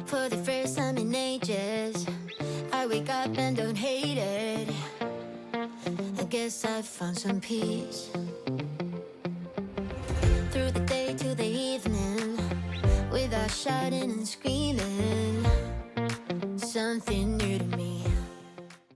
For the first time in ages, I wake up and don't hate it. I guess I found some peace. Through the day to the evening, without shouting and screaming, something new to me.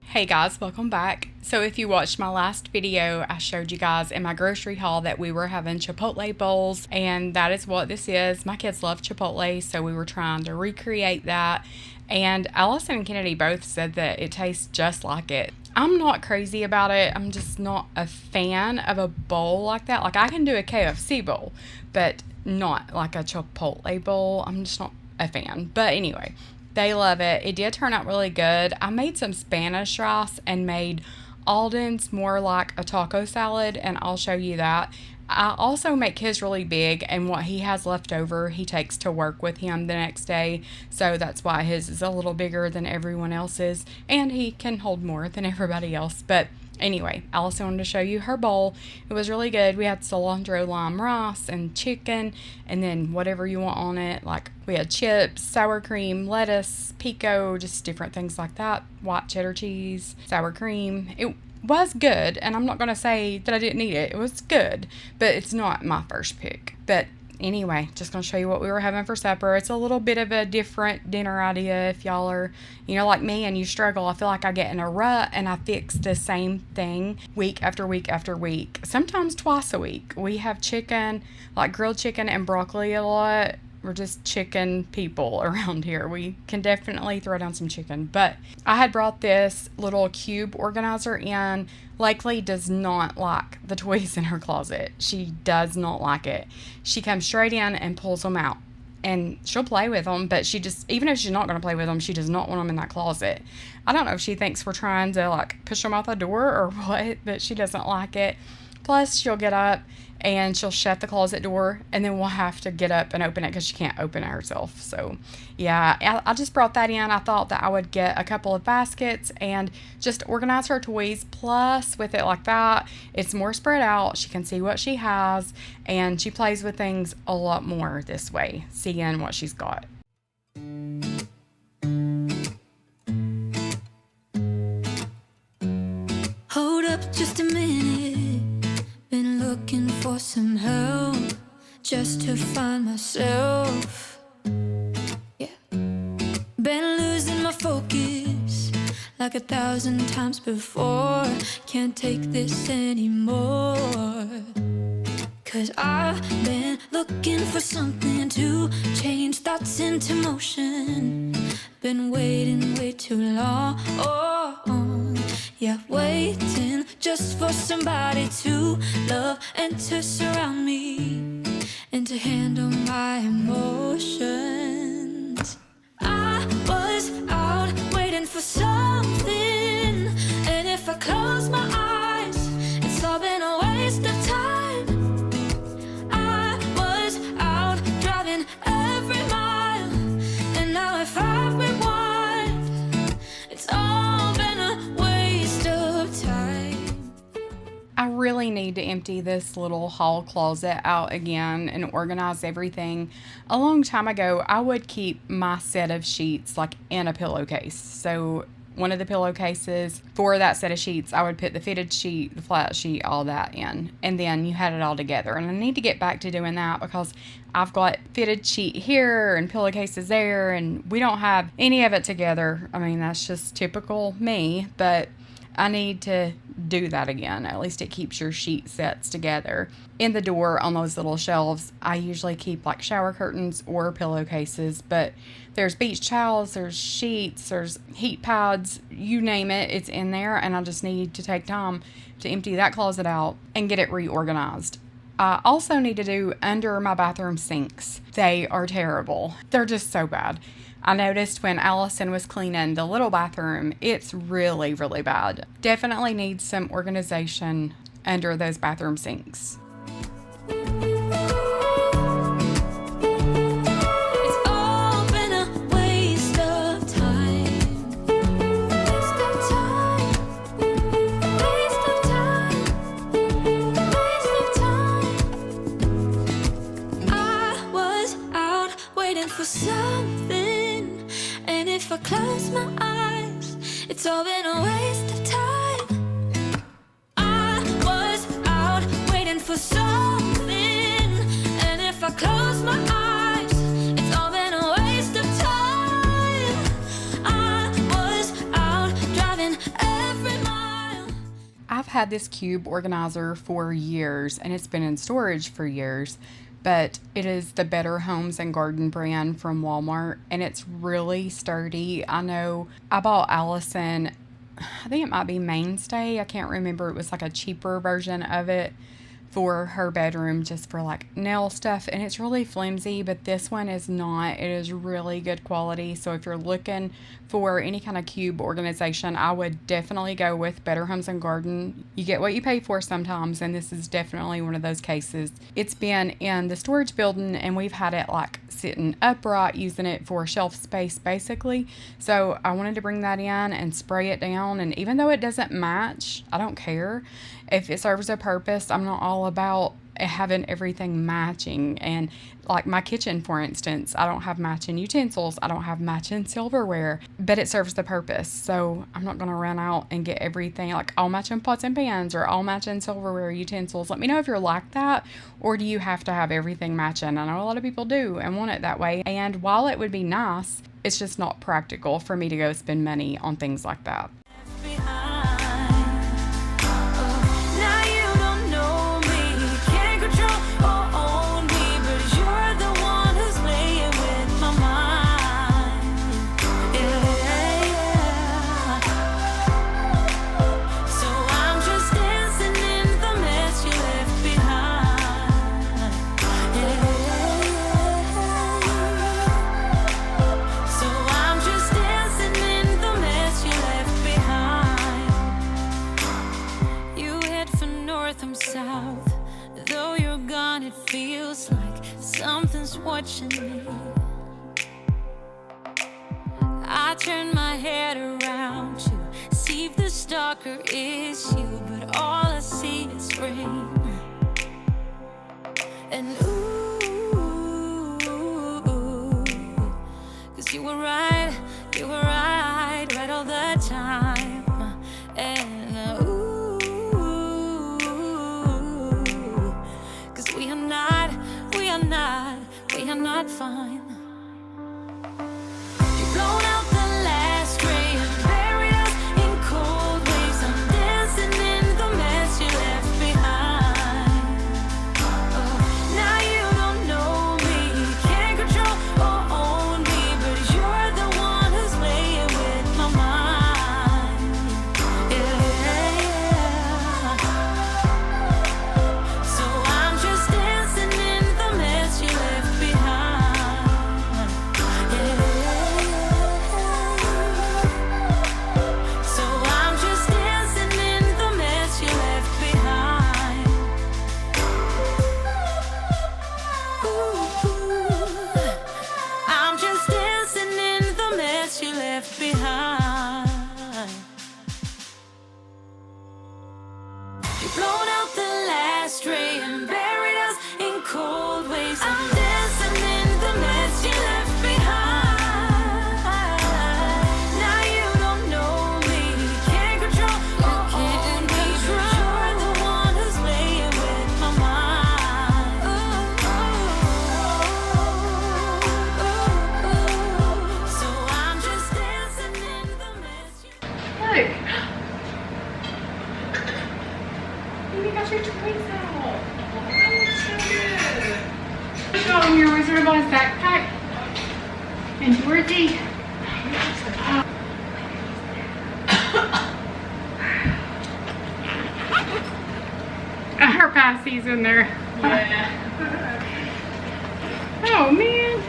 Hey guys, welcome back. So if you watched my last video, I showed you guys in my grocery haul that we were having Chipotle bowls, and that is what this is. My kids love Chipotle, so we were trying to recreate that, and Allison and Kennedy both said that it tastes just like it. I'm not crazy about it. I'm just not a fan of a bowl like that. Like, I can do a KFC bowl, but not like a Chipotle bowl. I'm just not a fan. But anyway, they love it. It did turn out really good. I made some Spanish rice and made Alden's more like a taco salad, and I'll show you that. I also make his really big, and what he has left over he takes to work with him the next day, so that's why his is a little bigger than everyone else's, and he can hold more than everybody else. But anyway, Allison wanted to show you her bowl. It was really good. We had cilantro lime rice and chicken, and then whatever you want on it. Like, we had chips, sour cream, lettuce, pico, just different things like that. White cheddar cheese, sour cream. It was good, and I'm not going to say that I didn't eat it. It was good, but it's not my first pick. But anyway, just going to show you what we were having for supper. It's a little bit of a different dinner idea if y'all are, like me and you struggle. I feel like I get in a rut and I fix the same thing week after week after week, sometimes twice a week. We have chicken, like grilled chicken and broccoli a lot. We're just chicken people around here. We can definitely throw down some chicken. But I had brought this little cube organizer in. Lakely does not like the toys in her closet. She does not like it. She comes straight in and pulls them out. And she'll play with them, but she just, even if she's not going to play with them, she does not want them in that closet. I don't know if she thinks we're trying to, like, push them out the door or what, but she doesn't like it. Plus, she'll get up and she'll shut the closet door, and then we'll have to get up and open it because she can't open it herself. So, yeah, I just brought that in. I thought that I would get a couple of baskets and just organize her toys. Plus, with it like that, it's more spread out. She can see what she has, and she plays with things a lot more this way, seeing what she's got. Hold up just a minute. Been looking for some help just to find myself. Yeah. Been losing my focus like 1,000 times before. Can't take this anymore. 'Cause I've been looking for something to change thoughts into motion. Been waiting way too long. Yeah, waiting just for somebody to love and to surround me and to handle my emotions. I was out waiting for something, and if I close my eyes, it's all been a waste of time. I was out driving every mile, and now if I rewind, it's all been a waste of time. I really need to empty this little hall closet out again and organize everything. A long time ago, I would keep my set of sheets like in a pillowcase. So one of the pillowcases for that set of sheets, I would put the fitted sheet, the flat sheet, all that in, and then you had it all together. And I need to get back to doing that because I've got fitted sheet here and pillowcases there, and we don't have any of it together. I mean, that's just typical me, but I need to do that again. At least it keeps your sheet sets together. In the door on those little shelves, I usually keep like shower curtains or pillowcases, but there's beach towels, there's sheets, there's heat pads, you name it, it's in there, and I just need to take time to empty that closet out and get it reorganized. I also need to do under my bathroom sinks. They are terrible. They're just so bad. I noticed when Allison was cleaning the little bathroom, it's really, really bad. Definitely needs some organization under those bathroom sinks. For something, It's all been a waste of time. I was out waiting for something, and if I close my eyes, it's all been a waste of time. I was out driving every mile. I've had this cube organizer for years, and it's been in storage for years, but it is the Better Homes and Garden brand from Walmart, and it's really sturdy. I know I bought Allison, I think it might be Mainstay, I can't remember, it was like a cheaper version of it for her bedroom, just for like nail stuff, and it's really flimsy, but this one is not. It is really good quality. So if you're looking for any kind of cube organization, I would definitely go with Better Homes and Garden. You get what you pay for sometimes, and this is definitely one of those cases. It's been in the storage building, and we've had it like sitting upright, using it for shelf space basically. So I wanted to bring that in and spray it down, and even though it doesn't match, I don't care. If it serves a purpose, I'm not all about having everything matching. And like my kitchen, for instance, I don't have matching utensils, I don't have matching silverware, but it serves the purpose. So I'm not going to run out and get everything like all matching pots and pans or all matching silverware, utensils. Let me know if you're like that, or do you have to have everything matching? I know a lot of people do and want it that way, and while it would be nice, it's just not practical for me to go spend money on things like that. Watching me, I turn my head around to see if the stalker is you, but all I see is rain. And ooh, 'cause you were right all the time. And ooh, 'cause we are not fine. You've blown out the last ray and buried us in cold waves. I'm dancing in the mess you left behind. Oh, now you don't know me, can't control or own me, but you're the one who's playing with my mind. Yeah. So I'm just dancing in the mess you left behind. His backpack and Dorothy. Her passie's in there. Yeah. Oh man,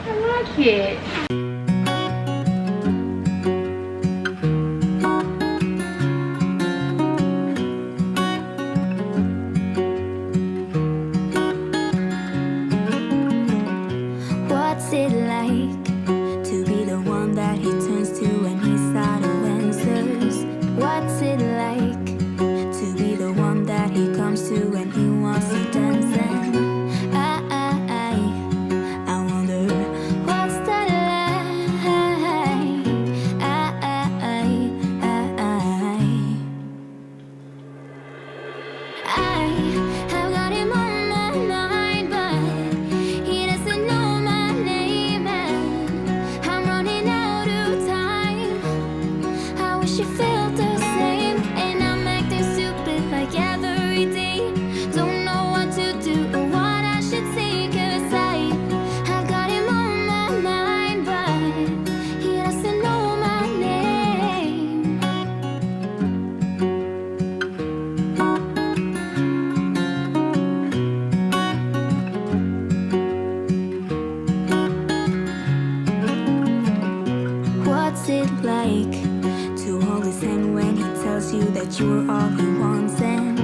I like it. I wonder what's that like. what's it like to hold his hand when he tells you that you're all he wants? And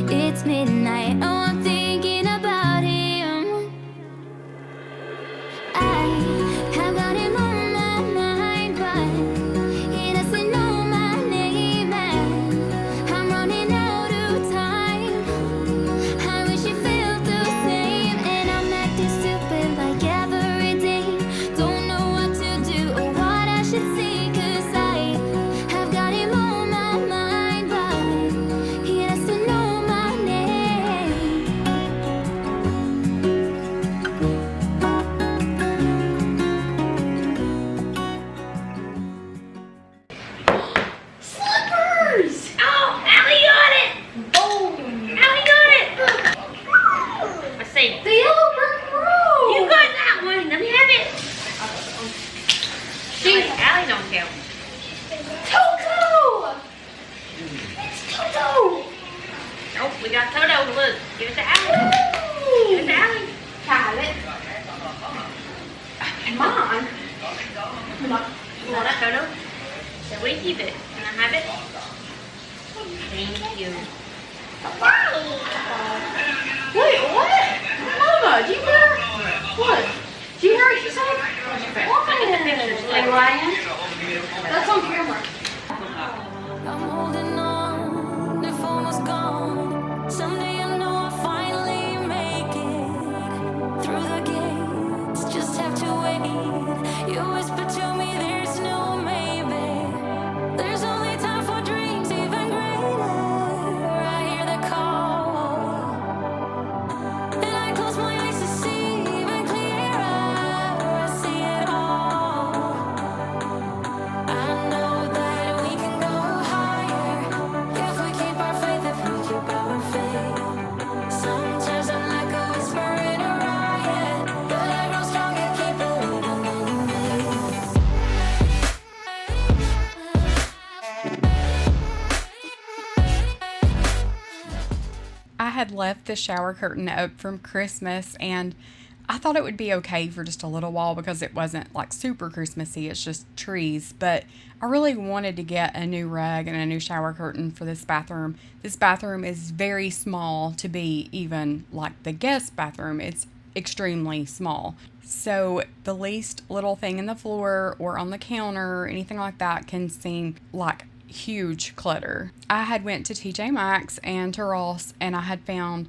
it's midnight, oh, I'm thinking about him. I have got him on my mind, but he doesn't know my name, and I'm running out of time. I wish you felt the same, and I'm acting stupid like every day. Don't know what to do or what I should say, 'cause I have got him on my mind, but he doesn't know my name. Slippers! Oh, Allie got it! Boom! Allie got it! I say, the yellow brick road! You got that one! Let me have it! See? Allie don't count. Toto! It's Toto! Oh, we got Toto. Look, give it to Allie. Give it to Allie. Got it. Come on. You want it, Toto? So we keep it. Can I have it? Thank you. Wait, what? Mama, do you hear? What? Do you hear what she said? Look at the pictures. Like Ryan? That's on camera. I'm holding on, if almost gone. Someday I know I'll finally make it through the gates. Just have to wait. You whisper to me, there's no maybe. There's only time for dreams even greater. I hear the call, and I close my eyes to see even clearer. I see it all. I know that we can go higher if we keep our faith, if we keep our faith. Sometimes I'm like a whisper in a riot, but I grow stronger, keep believing in me. I had left the shower curtain up from Christmas, and I thought it would be okay for just a little while because it wasn't like super Christmassy, it's just trees. But I really wanted to get a new rug and a new shower curtain for this bathroom. This bathroom is very small to be even like the guest bathroom. It's extremely small. So the least little thing in the floor or on the counter or anything like that can seem like huge clutter. I had went to TJ Maxx and to Ross, and I had found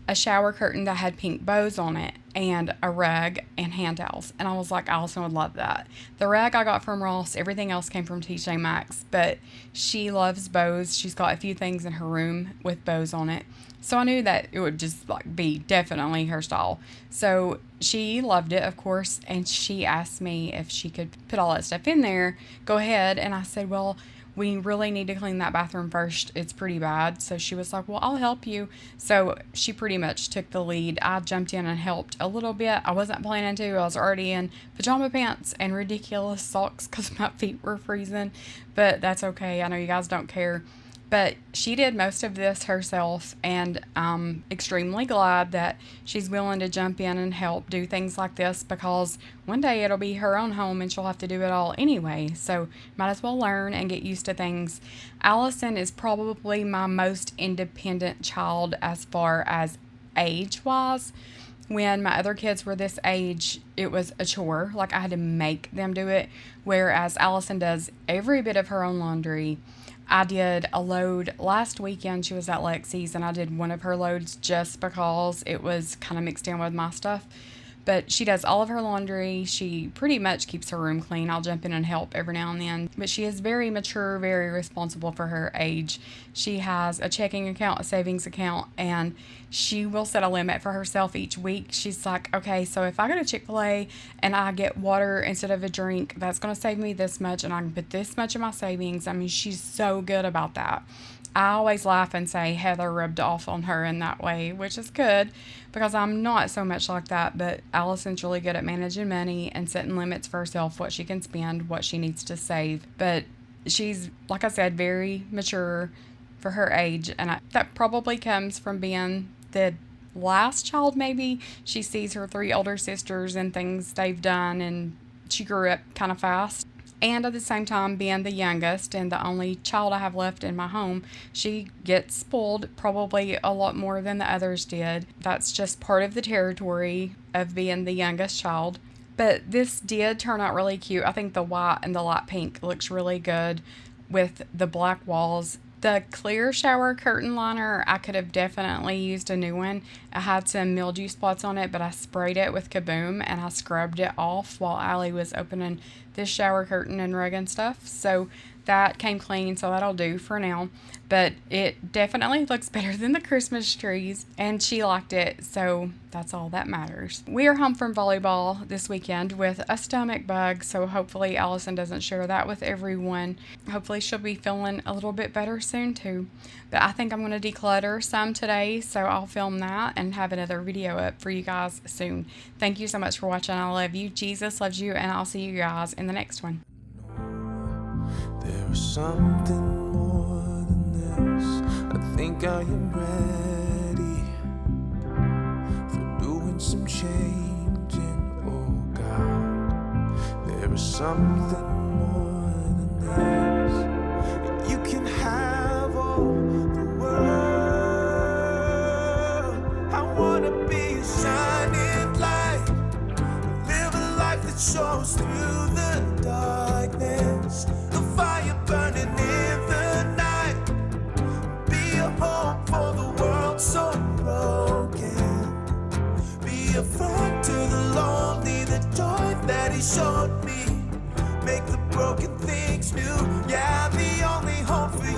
a shower curtain that had pink bows on it and a rug and hand towels, and I was like, Allison would love that. The rug I got from Ross, everything else came from TJ Maxx, but she loves bows. She's got a few things in her room with bows on it, so I knew that it would just like be definitely her style. So she loved it, of course, and she asked me if she could put all that stuff in there. Go ahead. And I said, well, we really need to clean that bathroom first. It's pretty bad. So she was like, well, I'll help you. So she pretty much took the lead. I jumped in and helped a little bit. I wasn't planning to. I was already in pajama pants and ridiculous socks because my feet were freezing. But that's okay. I know you guys don't care. But she did most of this herself, and I'm extremely glad that she's willing to jump in and help do things like this, because one day it'll be her own home and she'll have to do it all anyway. So might as well learn and get used to things. Allison is probably my most independent child as far as age-wise. When my other kids were this age, it was a chore. Like, I had to make them do it, whereas Allison does every bit of her own laundry. I did a load last weekend. She was at Lexi's, and I did one of her loads just because it was kind of mixed in with my stuff. But she does all of her laundry. She pretty much keeps her room clean. I'll jump in and help every now and then. But she is very mature, very responsible for her age. She has a checking account, a savings account, and she will set a limit for herself each week. She's like, okay, so if I go to Chipotle and I get water instead of a drink, that's going to save me this much, and I can put this much in my savings. I mean, she's so good about that. I always laugh and say Heather rubbed off on her in that way, which is good because I'm not so much like that. But Allison's really good at managing money and setting limits for herself, what she can spend, what she needs to save. But she's, like I said, very mature for her age. And that probably comes from being the last child, maybe. She sees her 3 older sisters and things they've done, and she grew up kind of fast. And at the same time, being the youngest and the only child I have left in my home, she gets spoiled probably a lot more than the others did. That's just part of the territory of being the youngest child. But this did turn out really cute. I think the white and the light pink looks really good with the black walls. The clear shower curtain liner, I could have definitely used a new one. I had some mildew spots on it, but I sprayed it with Kaboom and I scrubbed it off while Allie was opening this shower curtain and rug and stuff. So that came clean, so that'll do for now. But it definitely looks better than the Christmas trees, and she liked it, so that's all that matters. We are home from volleyball this weekend with a stomach bug, so hopefully Allison doesn't share that with everyone. Hopefully she'll be feeling a little bit better soon too. But I think I'm going to declutter some today, so I'll film that and have another video up for you guys soon. Thank you so much for watching. I love you. Jesus loves you, and I'll see you guys in the next one. There is something more than this. I think I am ready for doing some changing. Oh God, there is something more than this. You can have all the world. I wanna be a shining light, live a life that shows through the darkness. Fire burning in the night, be a hope for the world so broken, be a friend to the lonely, the joy that he showed me, make the broken things new. Yeah, the only hope for